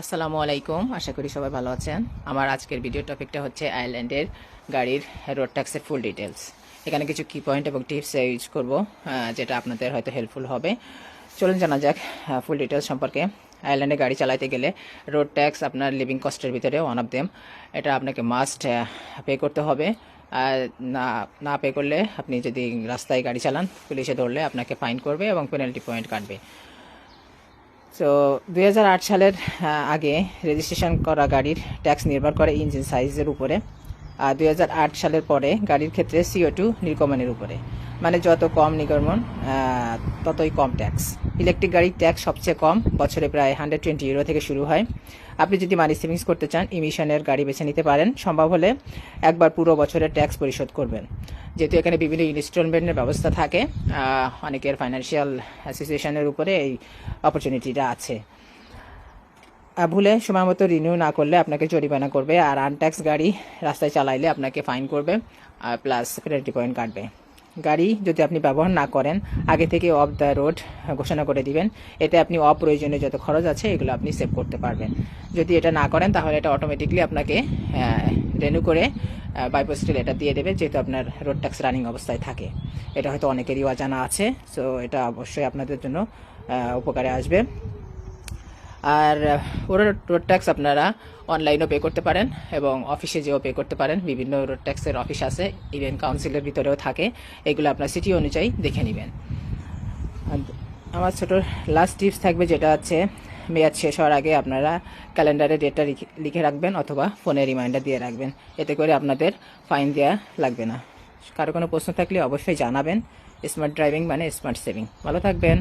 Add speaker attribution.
Speaker 1: আসসালামু আলাইকুম, আশা করি সবাই ভালো আছেন। আমার আজকের ভিডিও টপিকটা হচ্ছে আয়ারল্যান্ডের গাড়ির রোড ট্যাক্সের ফুল ডিটেলস। এখানে কিছু কি পয়েন্ট এবং টিপস ইউজ করব, যেটা আপনাদের হয়তো হেল্পফুল হবে। চলুন জানা যাক ফুল ডিটেলস সম্পর্কে। আয়ারল্যান্ডে গাড়ি চালাতে গেলে রোড ট্যাক্স আপনার লিভিং কস্টের ভিতরে ওয়ান অফ দেম। এটা আপনাকে মাস্ট পে করতে হবে। আর না না পে করলে আপনি যদি রাস্তায় গাড়ি চালান, পুলিশে ধরলে আপনাকে ফাইন করবে এবং পেনাল্টি পয়েন্ট কাটবে। তো 2008 সালের আগে রেজিস্ট্রেশন করা গাড়ির ট্যাক্স নির্ভর করে ইঞ্জিন সাইজের উপরে, আর 2008 সালের পরে গাড়ির ক্ষেত্রে CO2 নির্গমনের উপরে। মানে যত কম নির্গমন ততই কম ট্যাক্স। ইলেকট্রিক গাড়ির ট্যাক্স সবচেয়ে কম, বছরে প্রায় €120 থেকে শুরু হয়। আপনি যদি মানি সেভিংস করতে চান, ইমিশনের গাড়ি বেছে নিতে পারেন। সম্ভব হলে একবার পুরো বছরের ট্যাক্স পরিশোধ করবেন। যেহেতু এখানে বিভিন্ন ইনস্টলমেন্টের ব্যবস্থা থাকে, অনেকের ফাইন্যান্সিয়াল অ্যাসোসিয়েশনের উপরে এই অপরচুনিটিটা আছে। ভুলে সময় মতো রিনিউ না করলে আপনাকে জরিমানা করবে, আর আনট্যাক্স গাড়ি রাস্তায় চালাইলে আপনাকে ফাইন করবে আর প্লাস পেনাল্টি পয়েন্ট কাটবে। গাড়ি যদি আপনি ব্যবহার না করেন, আগে থেকে অফ দ্য রোড ঘোষণা করে দিবেন। এতে আপনি অপ্রয়োজনীয় যত খরচ আছে এগুলো আপনি সেভ করতে পারবেন। যদি এটা না করেন তাহলে এটা অটোমেটিকলি আপনাকে রেনিউ করে বাই পোস্টে এটা দিয়ে দেবে, যেহেতু আপনার রোড ট্যাক্স রানিং অবস্থায় থাকে। এটা হয়তো অনেকেরই অজানা আছে, সো এটা অবশ্যই আপনাদের জন্য উপকারে আসবে। আর রোড ট্যাক্স আপনারা অনলাইনেও পে করতে পারেন এবং অফিসে যেও পে করতে পারেন। বিভিন্ন রোড ট্যাক্সের অফিস আছে, ইভেন কাউন্সিলের ভিতরেও থাকে। এগুলো আপনার সিটি অনুযায়ী দেখে নেবেন। আমার ছোট লাস্ট টিপস থাকবে, যেটা হচ্ছে মেয়াদ শেষ হওয়ার আগে আপনারা ক্যালেন্ডারে ডেটটা লিখে রাখবেন অথবা ফোনে রিমাইন্ডার দিয়ে রাখবেন। এতে করে আপনাদের ফাইন দেওয়া লাগবে না। কারো কোনো প্রশ্ন থাকলে অবশ্যই জানাবেন। স্মার্ট ড্রাইভিং মানে স্মার্ট সেভিং। ভালো থাকবেন।